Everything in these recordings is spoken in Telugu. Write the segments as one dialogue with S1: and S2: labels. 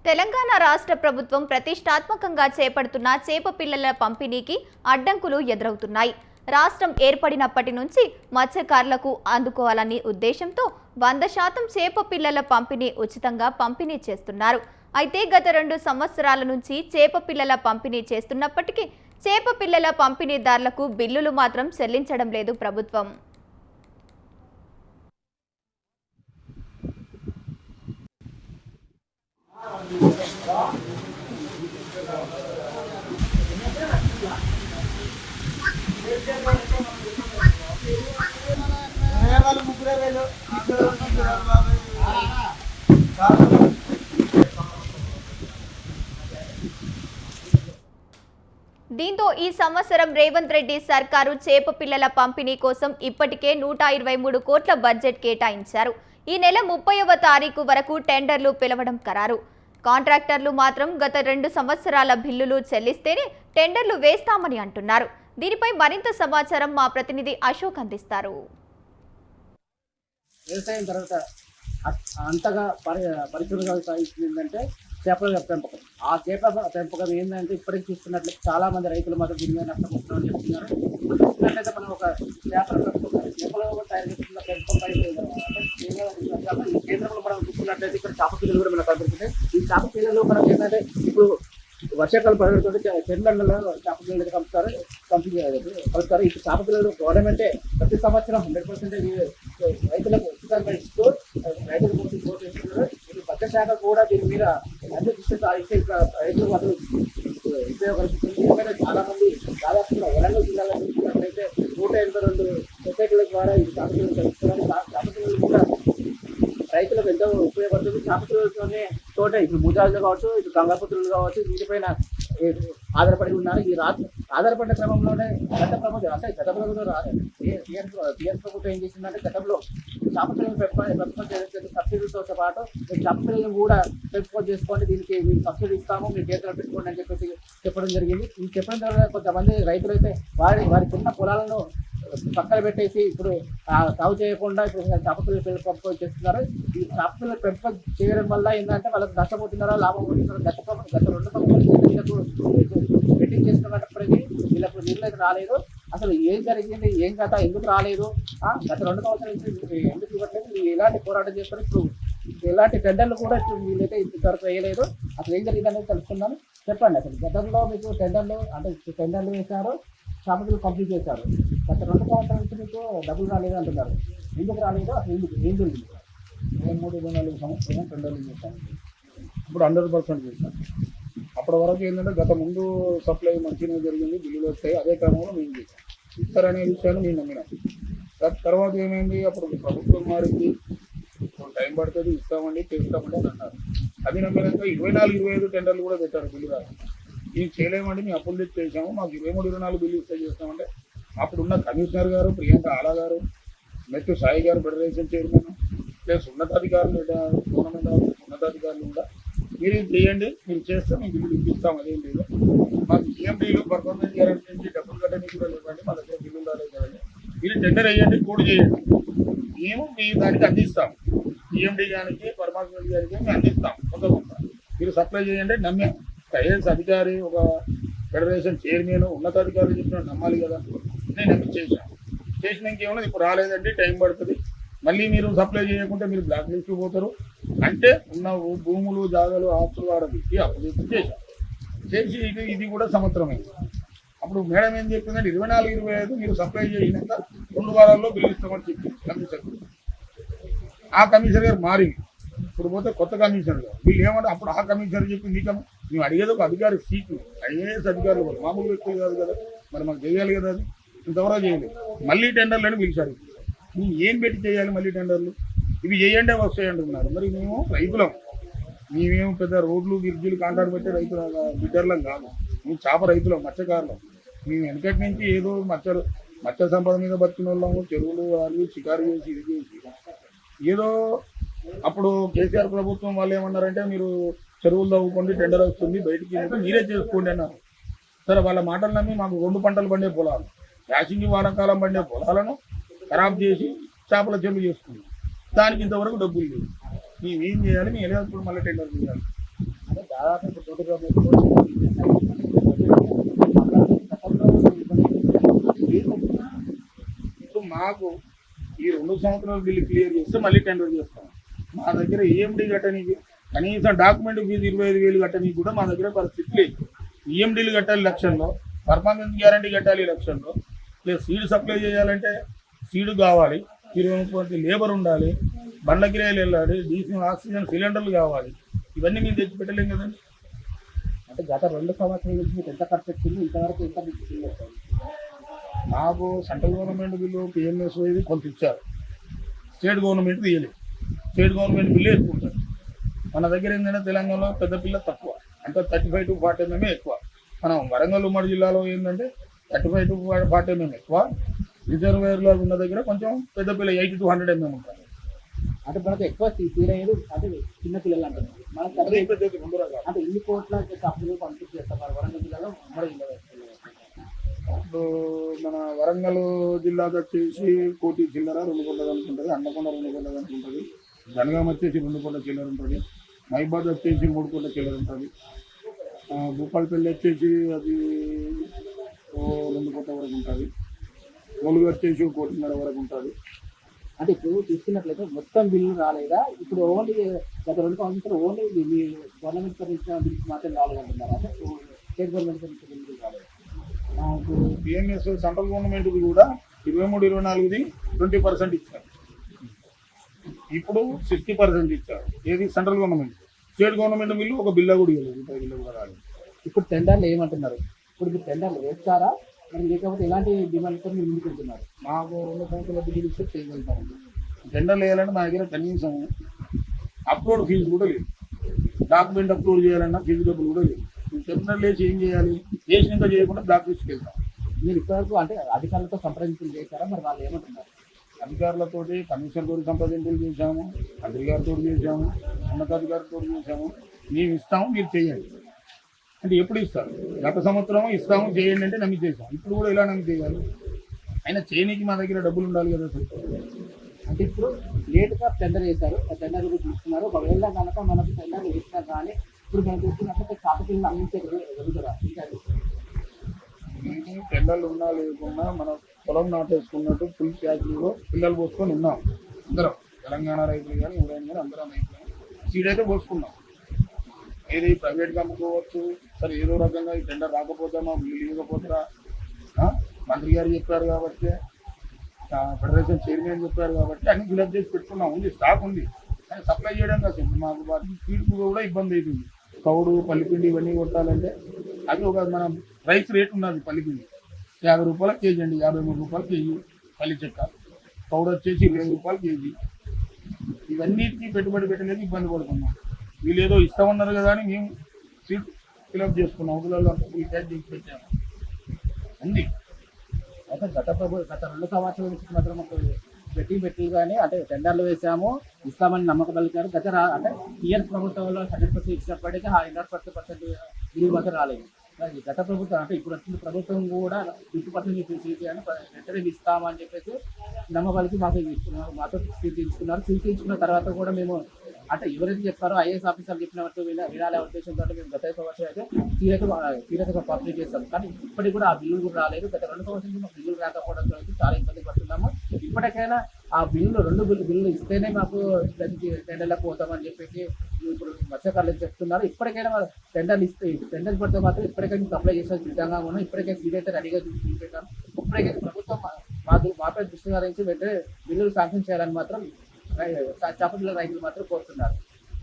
S1: తెలంగాణ రాష్ట్ర ప్రభుత్వం ప్రతిష్టాత్మకంగా చేపడుతున్న చేప పిల్లల పంపిణీకి అడ్డంకులు ఎదురవుతున్నాయి. రాష్ట్రం ఏర్పడినప్పటి నుంచి మత్స్యకారులకు అందుకోవాలని ఉద్దేశంతో 100% చేప పిల్లల పంపిణీ ఉచితంగా పంపిణీ చేస్తున్నారు. అయితే గత 2 సంవత్సరాల నుంచి చేప పిల్లల పంపిణీ చేస్తున్నప్పటికీ చేప పిల్లల పంపిణీదారులకు బిల్లులు మాత్రం చెల్లించడం లేదు ప్రభుత్వం. దీంతో ఈ సంవత్సరం రేవంత్ రెడ్డి సర్కారు చేప పిల్లల పంపిణీ కోసం ఇప్పటికే 123 కోట్ల బడ్జెట్ కేటాయించారు. ఈ నెల 30వ తారీఖు వరకు టెండర్లు పిలవడం ఖరారు. కాంట్రాక్టర్లు మాత్రం గత 2 సంవత్సరాల బిల్లులు చెల్లిస్తేనే టెండర్లు వేస్తామని అంటున్నారు. దీనిపై మరింత సమాచారం మా ప్రతినిధి అశోక్ అందిస్తారు.
S2: వ్యవసాయం తర్వాత అంతగా పరిశోధన సాగిస్తుందంటే చేపల పెంపకం. ఆ చేప పెంపకం ఏంటంటే ఇప్పటికి చూస్తున్నట్లు చాలా మంది రైతులు మాత్రం దీని మీద నష్టపోతున్నారని చెప్తున్నారు. చూస్తున్నట్లయితే మనం ఒక చేపలు తయారు చేస్తున్న పెంపకం ఈ కేంద్రంలో మనం చూసుకున్నట్లయితే ఇక్కడ చేప పిల్లలు కూడా మనకు కనబడుతున్నాయి. ఈ చేప పిల్లలు మనం ఏంటంటే ఇప్పుడు వర్షాకాలం పడడంతో చెట్లలో చేప పిల్లలు కలుపుతారు. ఇప్పుడు చేప పిల్లలు గవర్నమెంటే ప్రతి సంవత్సరం 100% రైతులకు ఉచితంగా ఇస్తూ రైతుల కోసం ప్రోత్సహిస్తున్నారు. ఇది పక్క శాఖ కూడా దీని మీద అన్ని దృష్టి సాధిస్తే రైతులకు అసలు ఉపయోగపడుతుంది. ఎందుకంటే చాలా మంది దాదాపు వరంగల్ జిల్లాలో చూసుకున్నట్లయితే 182 సొసైటీల ద్వారా ఇది చేప పిల్లలు కలుపుతున్నారు. చేప పిల్లలు కూడా రైతులకు ఎంతో ఉపయోగపడుతుంది. చేప పిల్లలతోనే తోట ఇప్పుడు ముజాజులు కావచ్చు, ఇటు గంగాపుత్రులు కావచ్చు, వీటిపైన ఆధారపడి ఉన్నారు. ఈ ఆధారపడిన క్రమంలోనే గత ప్రభుత్వం అంటే గత ప్రభుత్వం టీఆర్ఎస్ ప్రభుత్వం ఏం చేసిందంటే గతంలో చేప పిల్లలు పెంపకం సబ్సిడీతో పాటు మీరు చేప పిల్లలను కూడా పెంపకం చేసుకోండి, దీనికి మీరు సబ్సిడీ ఇస్తాము, మీరు చేతులు పెట్టుకోండి అని చెప్పేసి చెప్పడం జరిగింది. ఇది చెప్పడం ద్వారా కొంతమంది రైతులు అయితే వారికి పొలాలను పక్కన పెట్టేసి ఇప్పుడు సాగు చేయకుండా ఇప్పుడు చేప పిల్లలు పెంపకం చేస్తున్నారు. ఈ చేప పిల్లలు పెంపకం చేయడం వల్ల ఏంటంటే వాళ్ళకి నష్టపోతున్నారా లాభం పోతున్నారా? గత 2 సంవత్సరాలు బెట్టింగ్ చేస్తున్నప్పటికీ వీళ్ళకు నీళ్ళు అయితే రాలేదు. అసలు ఏం జరిగింది, ఏం కథ, ఎందుకు రాలేదు, గత 2 సంవత్సరాల నుంచి ఎందుకు ఇవ్వట్లేదు, ఎలాంటి పోరాటం చేస్తారు, ఇప్పుడు ఎలాంటి టెండర్లు కూడా ఇప్పుడు వీళ్ళైతే ఇంతవరకు వేయలేదు. అసలు ఏం జరిగింది అనేది తెలుసుకున్నాను. చెప్పండి, అసలు గతంలో మీకు టెండర్లు వేశారు, షాపులు కంప్లీట్ చేశారు. గత 2 సంవత్సరాల నుంచి మీకు డబ్బులు రాలేదు అంటున్నారు. ఎందుకు రాలేదు, అసలు ఏం జరిగింది?
S3: 3-4 సంవత్సరాలు టెండర్లు చేశాను. ఇప్పుడు 100% చేశాను. అప్పటి వరకు ఏంటంటే గత ముందు సప్లై మంచిగా జరిగింది, బిల్లులు వస్తాయి. అదే క్రమంలో మేము చేసాం. ఇస్తారనే విషయాన్ని మేము నమ్మినాం. తర్వాత ఏమైంది, అప్పుడు ప్రభుత్వం మారింది, టైం పడుతుంది, ఇస్తామండి చేస్తామండి అని అన్నారు. అది నమ్మినాక 24-25 టెండర్లు కూడా పెట్టారు. బిల్లు రాదు, మేము చేయలేమండి, మేము అప్పులు తెచ్చి చేసాము, మాకు 23-24 బిల్లు ఇస్తే చేస్తామంటే అప్పుడున్న కమిషనర్ గారు ప్రియాంక ఆలా గారు, మెట్టు సాయి గారు ఫెడరేషన్ చైర్మన్ ప్లస్ ఉన్నతాధికారులు గవర్నమెంట్ ఉన్నతాధికారులు కూడా మీరు చేయండి, మీరు చేస్తే మేము బిల్లులు ఇప్పిస్తాం, అదేం లేదు. మాకు ఈఎండీలు పర్ఫార్మెన్స్ గ్యారెంటీ నుంచి డబ్బులు కట్టడానికి కూడా లేదండి, మా దగ్గర బిల్లులు రాలేదు కదండి, మీరు టెండర్ వేయండి, కోడ్ చేయండి, మేము మీ దానికి అందిస్తాం. ఈఎండీ గారికి పర్ఫార్మెన్స్ గారికి మేము అందిస్తాం కొంత మీరు సప్లై చేయండి. నమ్మే ఐఏఎస్ అధికారి, ఒక ఫెడరేషన్ చైర్మన్, ఉన్నతాధికారులు చెప్పిన నమ్మాలి కదా. నేను నమ్మి చేశాను. చేసినాక ఏమన్నా ఇప్పుడు రాలేదండి, టైం పడుతుంది, మళ్ళీ మీరు సప్లై చేయకుంటే మీరు బ్లాక్ లిస్ట్ పోతారు అంటే ఉన్న భూములు జాగాలు ఆస్తులు వాడబెట్టి అప్పు చేసి ఇది కూడా సంవత్సరమైంది. అప్పుడు మేడం ఏం చెప్పిందంటే 24-25 మీరు సప్లై చేసినాక 2 వారాల్లో బిల్లు ఇస్తామని చెప్పింది కమిషనర్. ఆ కమిషనర్ గారు మారింది, ఇప్పుడు పోతే కొత్త కమిషనర్ గారు. వీళ్ళు ఏమంటే అప్పుడు ఆ కమిషనర్ చెప్పింది మేము అడిగేది ఒక అధికారి సీట్లు, ఐఏఎస్ అధికారులు కూడా మామూలు వ్యక్తులు కాదు కదా, మరి మాకు చేయాలి కదా. అది ఇంతవరకు చేయలేదు. మళ్ళీ టెండర్లను పిలిచారు. మేము ఏం పెట్టి చేయాలి మళ్ళీ టెండర్లు? ఇవి చేయండి వస్తాయి అంటున్నారు. మరి మేము రైతులం, మేమేమో పెద్ద రోడ్లు గిర్జీలు కాంట్రాక్ట్ పెట్టి రైతుల బిడ్డర్లం కాదు. మేము చేప రైతులం, మత్స్యకారులం. మేము వెనకటి నుంచి ఏదో మత్స్య సంపద మీద బతికిన వాళ్ళము, చెరువులు వాళ్ళు షికారు చేసి ఇది చేసి ఏదో. అప్పుడు కేసీఆర్ ప్రభుత్వం వాళ్ళు ఏమన్నారంటే మీరు చెరువులు తవ్వుకోండి, టెండర్ వస్తుంది, బయటికి మీరే చేసుకోండి అన్నారు. సరే, వాళ్ళ మాటలు నమ్మి మాకు 2 పంటలు పండే పొలాలు, యాసింగి వానాకాలం పండే పొలాలను ఖరాబ్ చేసి చేపల చెరువు చేసుకున్నాం. దానికి ఇంతవరకు డబ్బులు లేవు. మేము ఏం చేయాలి? మేము వెళ్ళేటప్పుడు మళ్ళీ టెండర్ చేయాలి.
S2: జీరో పెట్టుకోవచ్చు.
S3: ఇప్పుడు మాకు ఈ 2 సంవత్సరాల బిల్లు క్లియర్ చేస్తే మళ్ళీ టెండర్ చేస్తాం. మా దగ్గర ఈఎండి కట్టనీకి కనీసం డాక్యుమెంట్ ఫీజు 25,000 కట్టనీకి కూడా మా దగ్గర పరిస్థితి లేదు. ఈఎండీలు కట్టాలి లక్షల్లో, పర్ఫార్మెన్స్ గ్యారంటీ కట్టాలి లక్షల్లో, ప్లస్ సీడ్ సప్లై చేయాలంటే సీడ్ కావాలి, 20-30 లేబర్ ఉండాలి, బండ్ల కిరాయిలు వెళ్ళాలి, డీజిల్ ఆక్సిజన్ సిలిండర్లు కావాలి. ఇవన్నీ మేము తెచ్చి పెట్టలేం కదండి.
S2: అంటే గత 2 సంవత్సరాల నుంచి మీకు ఎంత ఖర్చు వచ్చింది, ఇంతవరకు ఎంత మీకు బిల్లు వస్తుంది?
S3: నాకు సెంట్రల్ గవర్నమెంట్ బిల్లు పిఎంఎస్ ఇది కొంత ఇచ్చారు, స్టేట్ గవర్నమెంట్ తీయలేదు. స్టేట్ గవర్నమెంట్ బిల్లు ఎక్కువ ఉంటుంది. మన దగ్గర ఏంటంటే తెలంగాణలో పెద్ద పిల్ల తక్కువ, అంటే 35 to 40 mm ఎక్కువ. మనం వరంగల్ ఉమ్మడి జిల్లాలో ఏంటంటే 35 to 40 mm ఎక్కువ. రిజర్వేర్లో ఉన్న దగ్గర కొంచెం పెద్ద పిల్ల 80 to 100 mm ఉంటుంది.
S2: అంటే మనకు ఎక్కువ సీడ్ అయ్యేది అంటే చిన్న పిల్లలు అంటారు. మనకు
S3: అదే పెద్దది 2 రకాలు.
S2: అంటే ఇన్ని కోట్ల అప్పులు పంపిణీ చేస్తారు వరంగల్ జిల్లాలో ఉమ్మడి జిల్లా.
S3: ఇప్పుడు మన వరంగల్ జిల్లాకి వచ్చేసి కోటి చిల్లర 2 కోట్ల ఉంటుంది, అండకొండ 2 కోట్ల ఉంటుంది, జనగాం వచ్చేసి 2 కోట్ల చిల్లర ఉంటుంది, మైబాద్ వచ్చేసి 3 కోట్ల చిల్లర ఉంటుంది, భూపాలపల్లి వచ్చేసి అది 2 కోట్ల వరకు ఉంటుంది, ములుగు వచ్చేసి 1.5 కోటి వరకు ఉంటుంది.
S2: అంటే ఇప్పుడు చూస్తున్నట్లయితే మొత్తం బిల్లు రాలేదా? ఇప్పుడు ఓన్లీ గత 2 సంవత్సరాలు ఓన్లీ మీ గవర్నమెంట్ తరఫున బిల్లు మాత్రం రాలేదంటున్నారు. అంటే స్టేట్ గవర్నమెంట్ తరఫున బిల్లు రాలేదు.
S3: మాకు పిఎంఎస్ సెంట్రల్ గవర్నమెంట్ది కూడా 23-24ది 20% ఇచ్చారు, ఇప్పుడు 60% ఇచ్చారు. ఏది central government. State government bill ఒక బిల్లు కూడా ఇవ్వలేదు, బిల్లు కూడా రాలేదు.
S2: ఇప్పుడు టెండర్లు ఏమంటున్నారు? ఇప్పుడు మీరు టెండర్లు వేస్తారా, మరి లేకపోతే ఎలాంటి డిమాండ్తో మీరు ముందుకు వెళ్తున్నారు?
S3: మాకు 2 సంవత్సరాల బిల్లు ఇస్తే చేయగలుగుతామండి. టెండర్లు వేయాలంటే మా దగ్గర కనీసం అప్లోడ్ ఫీజు కూడా లేదు, డాక్యుమెంట్ అప్లోడ్ చేయాలన్నా ఫీజు డబ్బులు కూడా లేదు. టెండర్లు వేసి ఏం చేయాలి, చేసినాక చేయకుండా బ్లాక్ లిస్ట్కి వెళ్తాం.
S2: మీరు ఇప్పటివరకు అంటే అధికారులతో సంప్రదింపులు చేశారా, మరి వాళ్ళు ఏమంటున్నారు?
S3: అధికారులతోటి కమిషనర్తో సంప్రదింపులు చేశాము, మంత్రి గారితో చేశాము, ఉన్నతాధికారితో చేశాము. మేము ఇస్తాము, మీరు చేయండి అంటే ఎప్పుడు ఇస్తారు? గత సంవత్సరం ఇస్తాము చేయండి అంటే నమ్మి చేసాం, ఇప్పుడు కూడా ఇలా నమ్మి చేయాలి. అయినా చేయనీకి మా దగ్గర డబ్బులు ఉండాలి కదా సార్.
S2: అంటే ఇప్పుడు లేట్గా టెండర్ వేశారు, ఆ టెండర్ కూడా చూస్తున్నారు. ఒకవేళ కనుక మనకు టెండర్ వేసినా కానీ ఇప్పుడు మనం చూస్తున్నట్లయితే కాకపోతే అందించే జరుగుతుందా?
S3: మేము టెండర్లు ఉన్నా లేకున్నా మన పొలం నాటేసుకున్నట్టు ఫుల్ ప్యాకింగ్లో పిల్లలు పోసుకొని ఉన్నాం అందరం. తెలంగాణ రైతులు కానీ ఎవరైనా కానీ అందరం రైతులు సీడ్ అయితే పోసుకున్నాం. ఏది ప్రైవేట్గా అమ్ముకోవచ్చు సరే, ఏదో రకంగా ఈ టెండర్ రాకపోతే మా బిల్లు ఇవ్వకపోతారా, మంత్రి గారు చెప్పారు కాబట్టి, ఫెడరేషన్ చైర్మన్ చెప్పారు కాబట్టి అన్ని ఫిలప్ చేసి పెట్టుకున్నాం. ఉంది, స్టాక్ ఉంది, కానీ సప్లై చేయడం కాదు. మాకు వాటికి ఫీడ్కు కూడా ఇబ్బంది అవుతుంది. తౌడు పల్లిపిండి ఇవన్నీ కొట్టాలంటే అది ఒక మన రైస్ రేట్ ఉన్నది. పల్లిపిండి 50 రూపాయల కేజీ అండి, 53 రూపాయల కేజీ పల్లి చెక్క. తౌడు వచ్చేసి 20 రూపాయల కేజీ. ఇవన్నిటికీ పెట్టుబడి పెట్టలేదు, ఇబ్బంది పడుతున్నాం. వీళ్ళు ఏదో ఇస్తామన్నారు కదా అని మేము సీట్ ఫిలప్ చేసుకున్నాం. ఊళ్ళలో ఫుల్ క్యాష్ చేసి పెట్టాము. ఉంది.
S2: అయితే గత 2 సంవత్సరాల నుంచి మాత్రం మాకు పెట్టి కానీ అంటే టెండర్లు వేసాము, ఇస్తామని నమ్మకం కలిగారు. అంటే టీఆర్ఎస్ ప్రభుత్వంలో 100% ఇచ్చినప్పటికీ 100% బిల్లు మాత్రం రాలేదు. గత ప్రభుత్వం అంటే ఇప్పుడు వచ్చిన ప్రభుత్వం కూడా 50% సీట్ అని వెంటనే ఇస్తామని చెప్పేసి నమ్మకాలకి మాతో సీట్ తీసుకున్నారు. సీట్ తీసుకున్న తర్వాత కూడా మేము అంటే ఎవరైతే చెప్పారో ఐఏఎస్ ఆఫీసర్లు చెప్పినట్టు వినాలే ఉద్దేశంతో మేము గత సంవత్సరం అయితే సీరియస్గా పబ్లిక్ చేస్తాం. కానీ ఇప్పటికి కూడా ఆ బిల్లులు కూడా రాలేదు. గత 2 సంవత్సరాల నుంచి బిల్లులు రాకపోవడంతో అయితే చాలా ఇబ్బంది పడుతున్నాము. ఇప్పటికైనా ఆ బిల్లు 2 బిల్లులు ఇస్తేనే మాకు టెండర్లకు పోతామని చెప్పేసి ఇప్పుడు మత్స్యకారులు చెప్తున్నారు. ఇప్పటికైనా టెండర్లు ఇస్తే టెండర్ పడితే మాత్రం ఇప్పటికైనా సప్లై చేసే సిద్ధంగా ఉన్నాం. ఇప్పటికే సీడ్ అయితే రెడీగా చూపించాం. ఇప్పటికైతే ప్రభుత్వం మాపై దృష్టి సారించి వెంటనే బిల్లులు శాంక్షన్ చేయాలని మాత్రం చేపల రైతులు మాత్రం కోరుతున్నారు.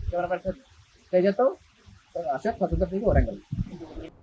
S2: కెమెరా పర్సన్ తేజతో అశోక్, స్వతంత్ర టీవీ, వరంగల్.